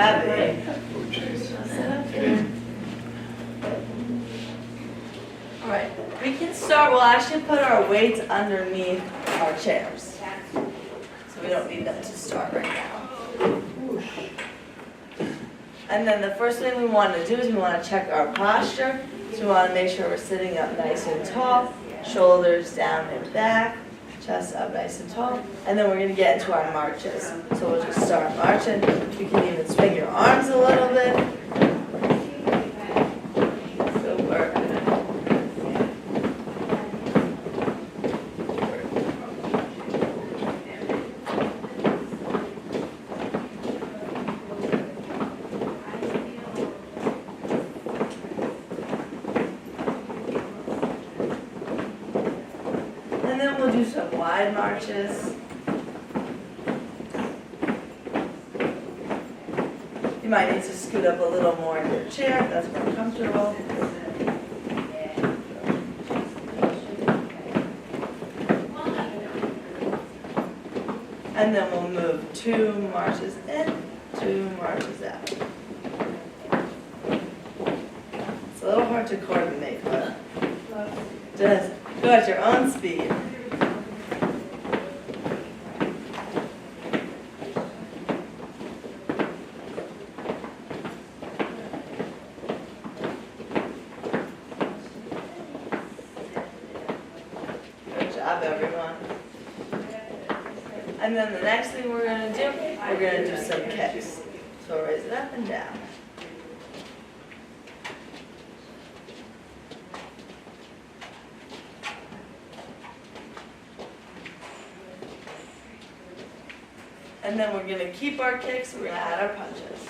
heavy. Alright, we can start, we'll actually put our weights underneath our chairs. So we don't need them to start right now. And then the first thing we want to do is we want to check our posture. So we want to make sure we're sitting up nice and tall, shoulders down and back, chest up nice and tall. And then we're going to get into our marches. So we'll just start marching. You can even swing your arms a little bit. Good work. And then we'll do some wide marches. You might need to scoot up a little more in your chair if that's more comfortable. And then we'll move 2 marches in, 2 marches out. It's a little hard to coordinate, but just go at your own speed. Good job, everyone. And then the next thing we're going to do, we're going to do some kicks. So raise it up and down. And then we're going to keep our kicks, we're going to add our punches.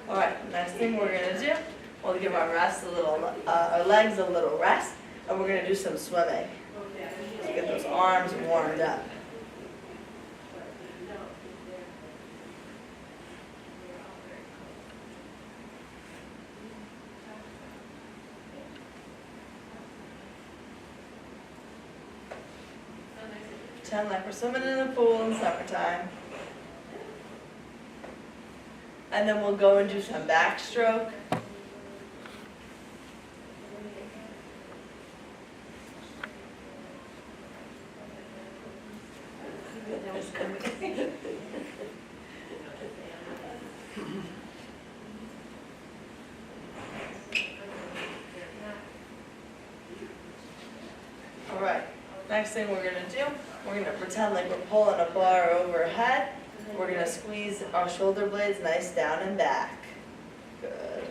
Alright, next thing we're going to do, we'll give our legs a little rest, and we're going to do some swimming. To get those arms warmed up. Pretend like we're swimming in a pool in summertime. And then we'll go and do some backstroke. All right, next thing we're going to do, we're going to pretend like we're pulling a bar overhead. We're going to squeeze our shoulder blades nice down and back. Good.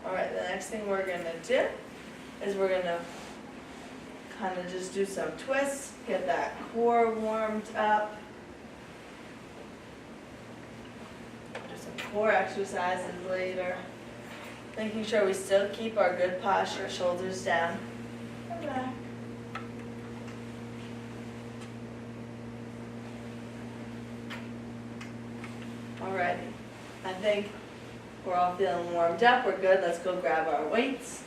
Alright, the next thing we're going to do is we're going to kind of just do some twists, get that core warmed up. Do some core exercises later. Making sure we still keep our good posture, shoulders down and back. Alrighty, I think we're all feeling warmed up, we're good, let's go grab our weights.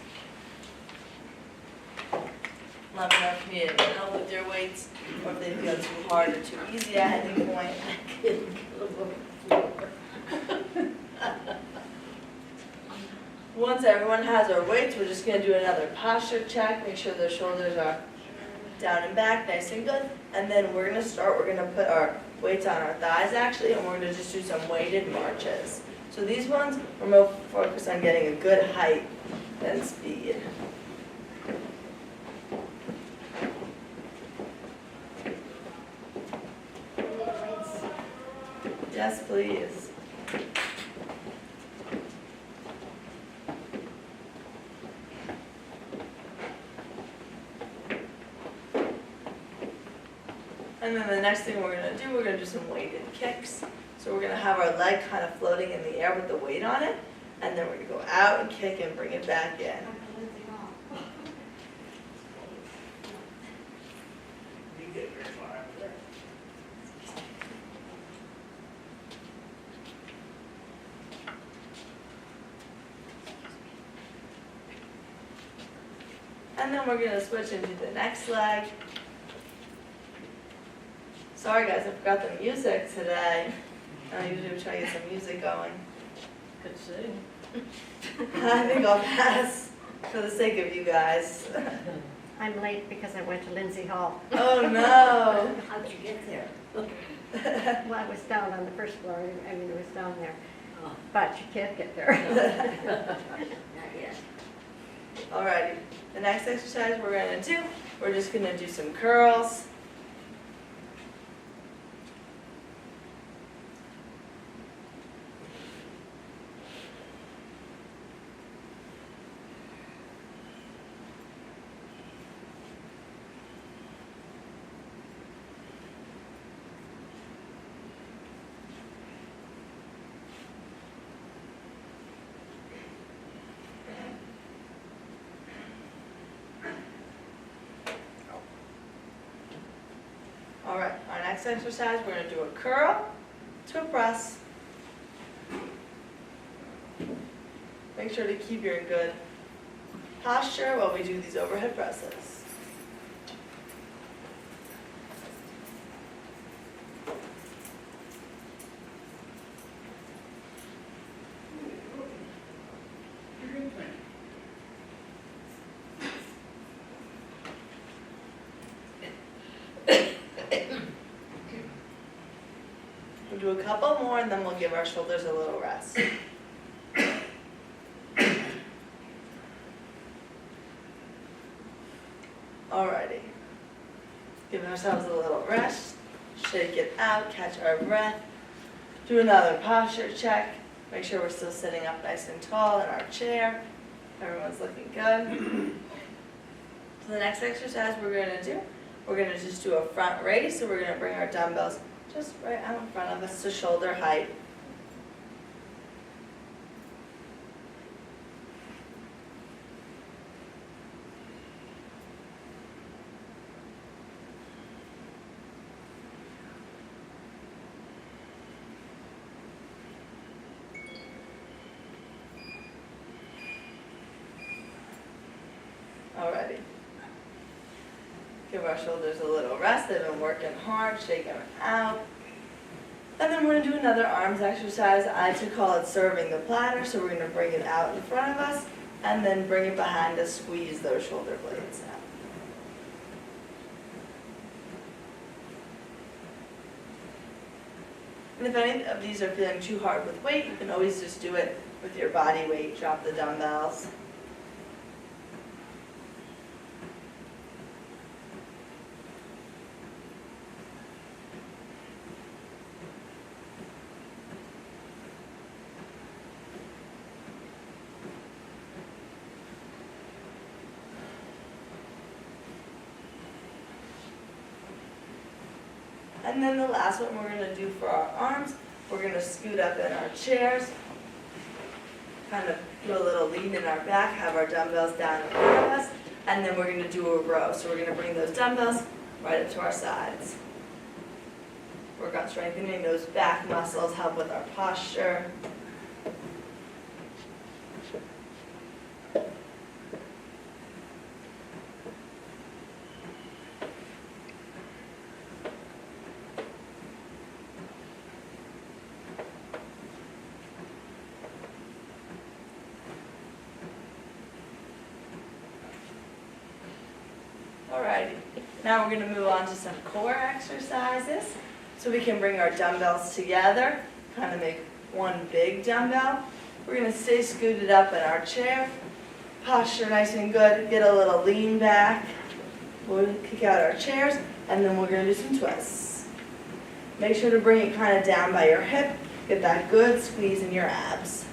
Let me know if you need any help with your weights, or if they feel too hard or too easy at any point. Once everyone has our weights, we're just going to do another posture check, make sure the shoulders are down and back, nice and good. And then we're going to start, we're going to put our weights on our thighs actually, and we're going to just do some weighted marches. So these ones, we're more focused on getting a good height than speed. Yes, please. And then the next thing we're gonna do some weighted kicks. So we're gonna have our leg kind of floating in the air with the weight on it, and then we're gonna go out and kick and bring it back in. And then we're gonna switch into the next leg. Sorry guys, I forgot the music today. I usually try to get some music going. Could sing. I think I'll pass for the sake of you guys. I'm late because I went to Lindsay Hall. Oh no. How'd you get there? Well, I was down on the first floor, I mean, it was down there, Oh, but you can't get there. not yet. Alrighty, the next exercise we're just gonna do some curls. Alright, our next exercise, we're gonna do a curl to a press. Make sure to keep your good posture while we do these overhead presses. We'll do a couple more and then we'll give our shoulders a little rest. Alrighty. Giving ourselves a little rest, shake it out, catch our breath, do another posture check, make sure we're still sitting up nice and tall in our chair, everyone's looking good. So the next exercise we're going to just do a front raise, so we're going to bring our dumbbells just right out in front of us to shoulder height. Alrighty. Give our shoulders a little rest. They've been working hard, shake them out. And then we're going to do another arms exercise. I like to call it serving the platter. So we're going to bring it out in front of us and then bring it behind us, squeeze those shoulder blades out. And if any of these are feeling too hard with weight, you can always just do it with your body weight. Drop the dumbbells. And then the last one we're going to do for our arms, we're going to scoot up in our chairs, kind of do a little lean in our back, have our dumbbells down in front of us, and then we're going to do a row. So we're going to bring those dumbbells right up to our sides. Work on strengthening those back muscles, help with our posture. Alrighty, now we're going to move on to some core exercises. So we can bring our dumbbells together, kind of make one big dumbbell. We're going to stay scooted up in our chair, posture nice and good, get a little lean back. We'll kick out our chairs, and then we're going to do some twists. Make sure to bring it kind of down by your hip, get that good squeeze in your abs.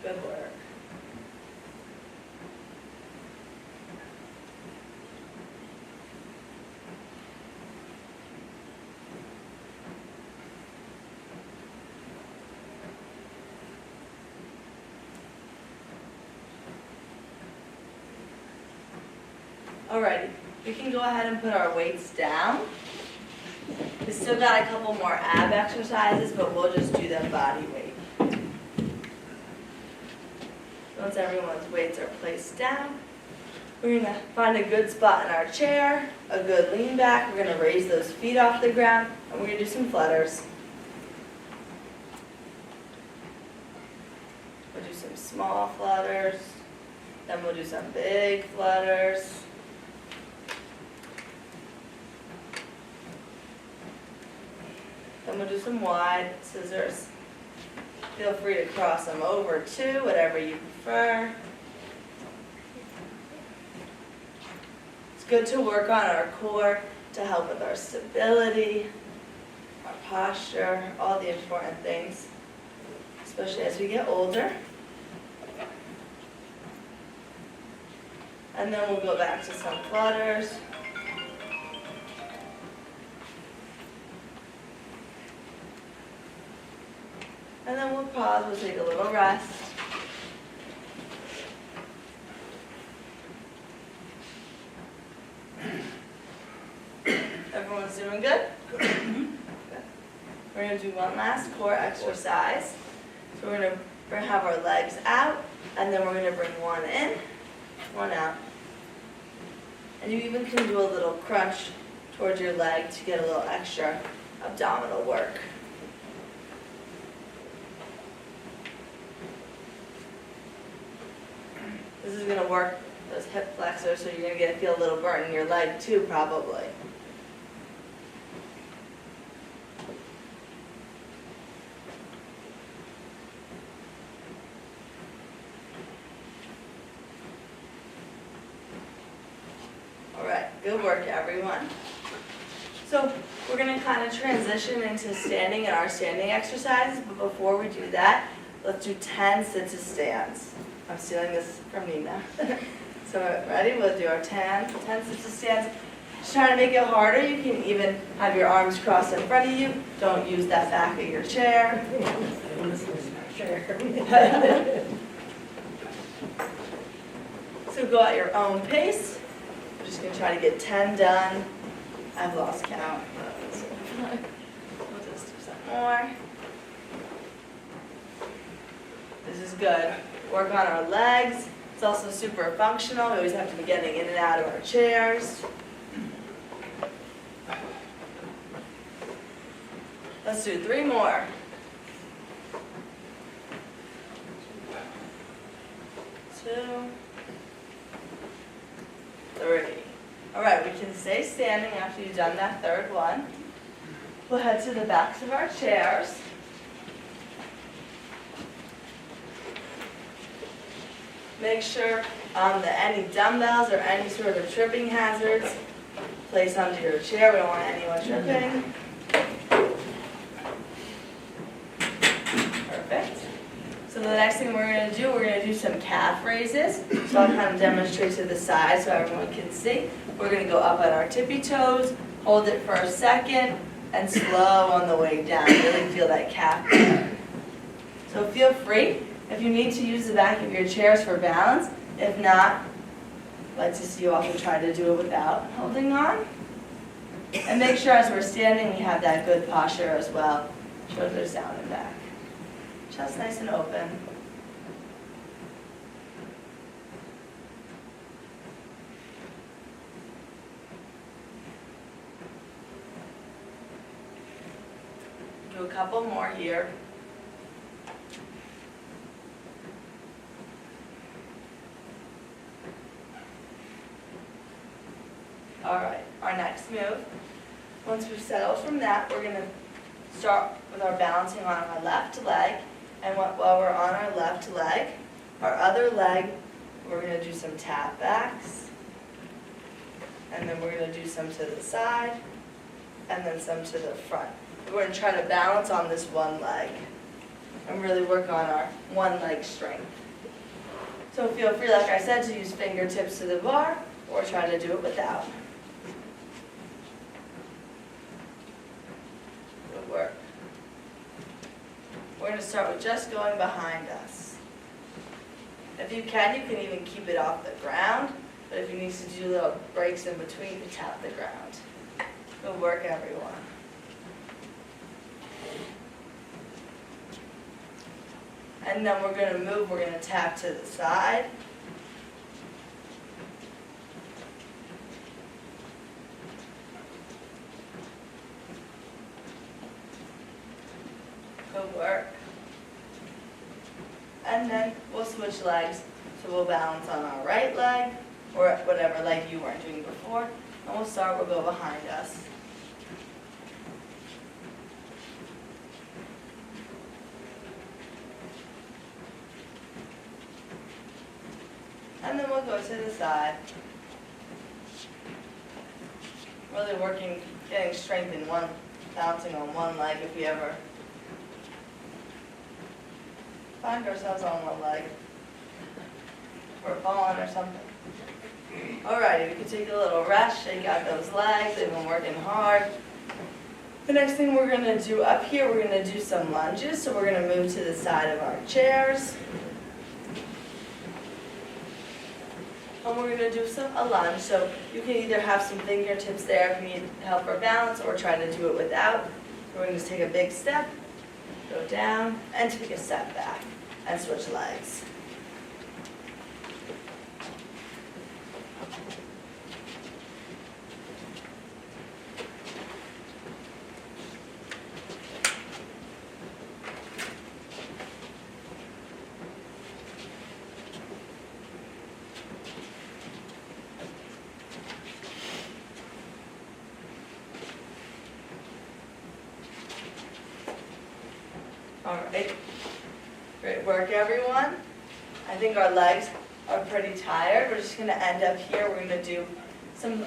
Good work. Alrighty, we can go ahead and put our weights down. We still got a couple more ab exercises, but we'll just do them body weight. Once everyone's weights are placed down, we're gonna find a good spot in our chair, a good lean back. We're gonna raise those feet off the ground, and we're gonna do some flutters. We'll do some small flutters, then we'll do some big flutters. Then we'll do some wide scissors. Feel free to cross them over too, whatever you prefer. It's good to work on our core to help with our stability, our posture, all the important things, especially as we get older. And then we'll go back to some flutters. And then we'll pause, we'll take a little rest. Everyone's doing good? We're going to do one last core exercise. So we're going to have our legs out, and then we're going to bring one in, one out. And you even can do a little crunch towards your leg to get a little extra abdominal work. This is going to work those hip flexors, so you're going to feel a little burn in your leg too, probably. All right, good work, everyone. So we're going to kind of transition into standing in our standing exercises, but before we do that, let's do 10 sit-to-stands. I'm stealing this from Nina. So ready? We'll do our 10 sit-to-stands. Just trying to make it harder. You can even have your arms crossed in front of you. Don't use that back of your chair. So go at your own pace. We're just going to try to get 10 done. I've lost count. We'll just do some more. This is good. Work on our legs. It's also super functional. We always have to be getting in and out of our chairs. Let's do 3 more. 2, 3. All right, we can stay standing after you've done that third one. We'll head to the backs of our chairs. Make sure that any dumbbells or any sort of tripping hazards place under your chair. We don't want anyone tripping. Perfect. So the next thing we're going to do some calf raises. So I'll kind of demonstrate to the side so everyone can see. We're going to go up on our tippy toes, hold it for a second, and slow on the way down. Really feel that calf there. So feel free. If you need to use the back of your chairs for balance, if not, I'd like to see you also try to do it without holding on. And make sure as we're standing, we have that good posture as well. Shoulders down and back. Chest nice and open. Do a couple more here. All right, our next move, once we've settled from that, we're going to start with our balancing on our left leg. And while we're on our left leg, our other leg, we're going to do some tap backs. And then we're going to do some to the side, and then some to the front. We're going to try to balance on this one leg and really work on our one leg strength. So feel free, like I said, to use fingertips to the bar, or try to do it without. Good work. We're going to start with just going behind us. If you can even keep it off the ground. But if you need to do little breaks in between, you tap the ground. Good work, everyone. And then we're gonna move, we're gonna tap to the side. Good work. And then we'll switch legs. So we'll balance on our right leg, or whatever leg you weren't doing before. And we'll start, we'll go behind us. And then we'll go to the side. Really working, getting strength in one, bouncing on one leg if we ever find ourselves on one leg. Or falling or something. Alrighty, we can take a little rest, shake out those legs, they've been working hard. The next thing we're gonna do up here, we're gonna do some lunges. So we're gonna move to the side of our chairs. And we're gonna do a lunge. So you can either have some fingertips there if you need help for balance, or try to do it without. We're gonna just take a big step, go down, and take a step back, and switch legs. All right, great work, everyone. I think our legs are pretty tired. We're just gonna end up here. We're gonna do some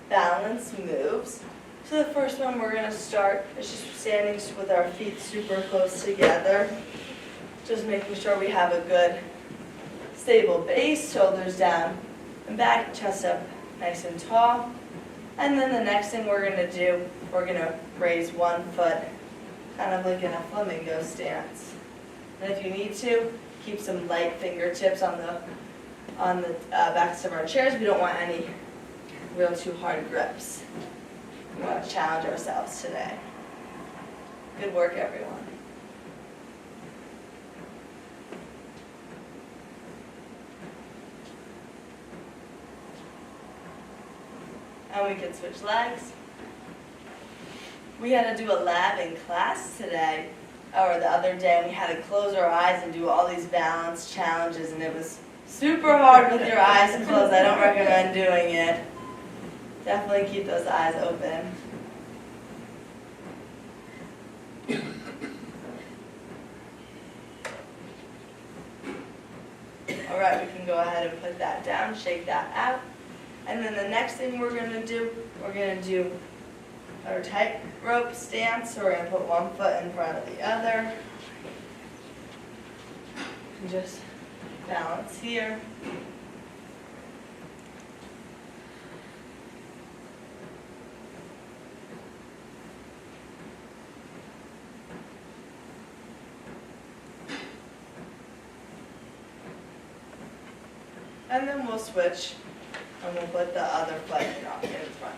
balance moves. So the first one we're gonna start is just standing with our feet super close together. Just making sure we have a good stable base, shoulders down and back, chest up nice and tall. And then the next thing we're gonna do, we're gonna raise one foot, kind of like in a flamingo stance. And if you need to, keep some light fingertips on the backs of our chairs. We don't want any real too hard grips. We want to challenge ourselves today. Good work, everyone. And we can switch legs. We had to do a lab in class today, or the other day, and we had to close our eyes and do all these balance challenges, and it was super hard with your eyes closed. I don't recommend doing it. Definitely keep those eyes open. All right, we can go ahead and put that down, shake that out. And then the next thing we're gonna do our tightrope stance. So we're gonna put one foot in front of the other. And just balance here. And then we'll switch and we'll put the other foot in front.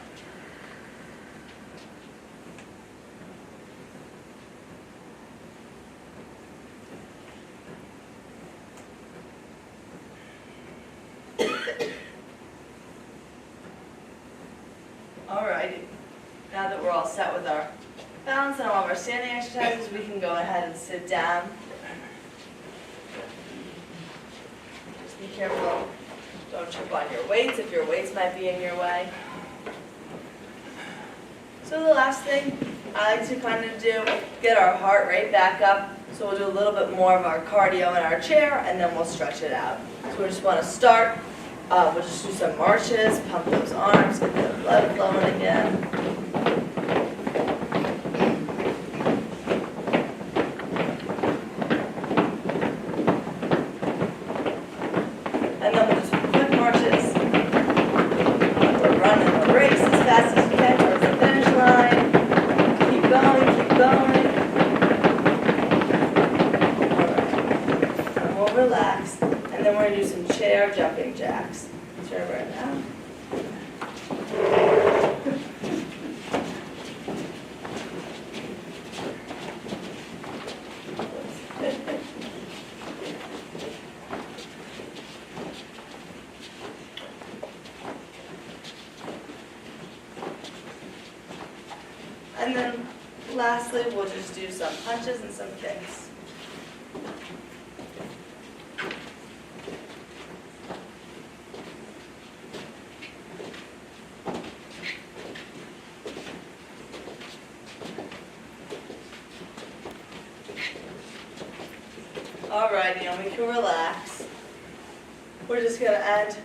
Alrighty, now that we're all set with our balance and all of our standing exercises, we can go ahead and sit down. Just be careful, don't trip on your weights if your weights might be in your way. So the last thing I like to kind of do, get our heart rate back up. So we'll do a little bit more of our cardio in our chair, and then we'll stretch it out. So we just want to start. We'll just do some marches, pump those arms, get the blood flowing again. And then we'll do some quick marches. We're running a race as fast as you can towards the finish line. Keep going, keep going. All right. And we'll relax. And then we're going to do some chair jumping jacks. So chair right now. And then lastly, we'll just do some punches and some kicks. Alrighty, and we can relax. We're just gonna end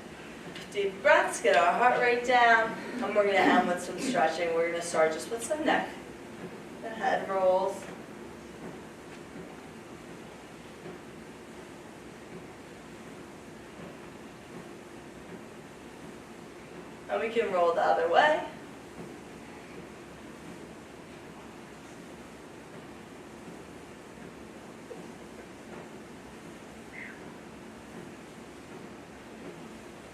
deep breaths, get our heart rate down, and we're gonna end with some stretching. We're gonna start just with some neck and head rolls. And we can roll the other way.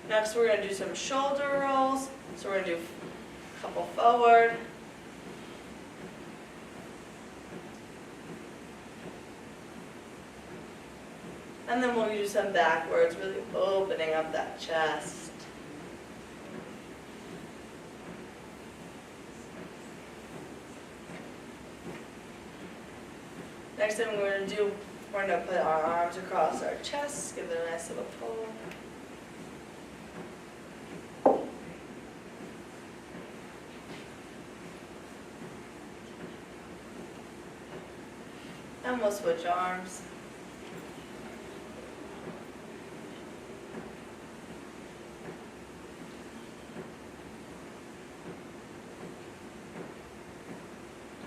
Next, we're going to do some shoulder rolls. So we're going to do a couple forward. And then we'll do some backwards, really opening up that chest. Next thing we're going to do, we're going to put our arms across our chest, give it a nice little pull. And we'll switch arms.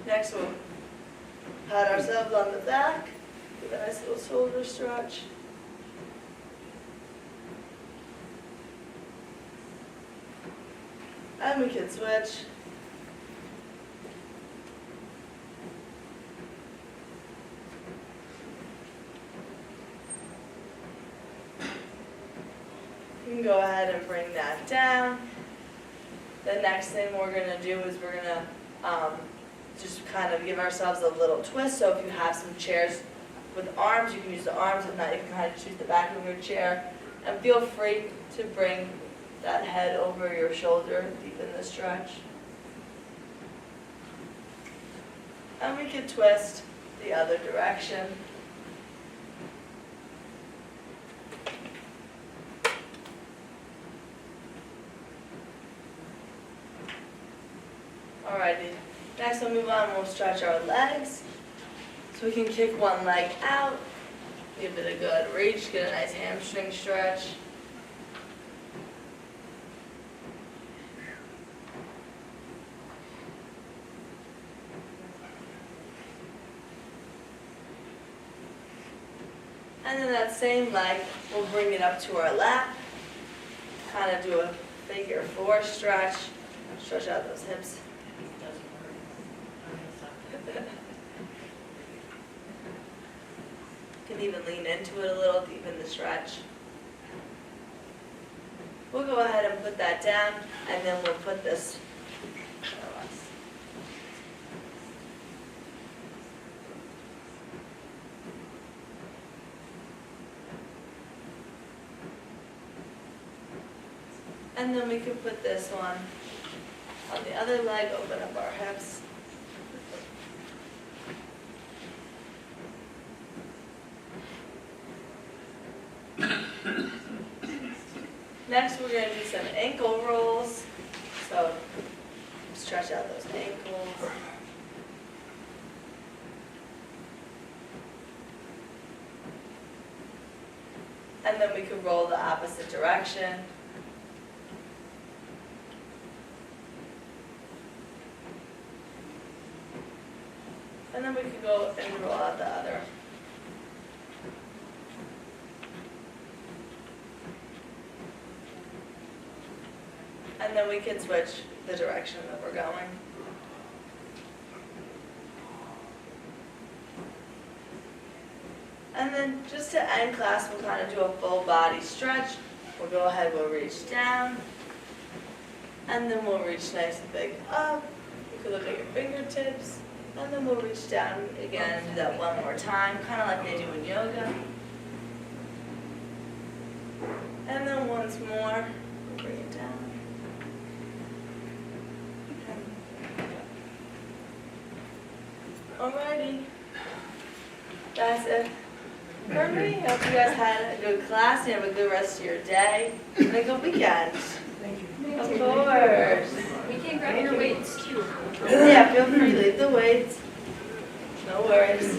Next we'll pat ourselves on the back, give a nice little shoulder stretch. And we can switch. You can go ahead and bring that down. The next thing we're going to do is we're going to just kind of give ourselves a little twist. So if you have some chairs with arms, you can use the arms. If not, you can kind of choose the back of your chair. And feel free to bring that head over your shoulder, deepen the stretch. And we can twist the other direction. Alrighty, next we'll move on, we'll stretch our legs. So we can kick one leg out, give it a good reach, get a nice hamstring stretch. And then that same leg, we'll bring it up to our lap, kind of do a figure four stretch, stretch out those hips. You can even lean into it a little, deepen the stretch. We'll go ahead and put that down, and then we'll put this. And then we can put this one on the other leg, open up our hips. Next, we're going to do some ankle rolls. So, stretch out those ankles. And then we can roll the opposite direction. And then we can go and roll out the other. And then we can switch the direction that we're going. And then just to end class, we'll kind of do a full body stretch. we'll go ahead, we'll reach down, and then we'll reach nice and big up. You can look at your fingertips, and then we'll reach down again, do that one more time, kind of like they do in yoga. And then once more, we'll bring it down. Alrighty, that's it for me. Hope you guys had a good class and have a good rest of your day and a good weekend. Of course. You can grab your weights too. Yeah, feel free to leave the weights. No worries.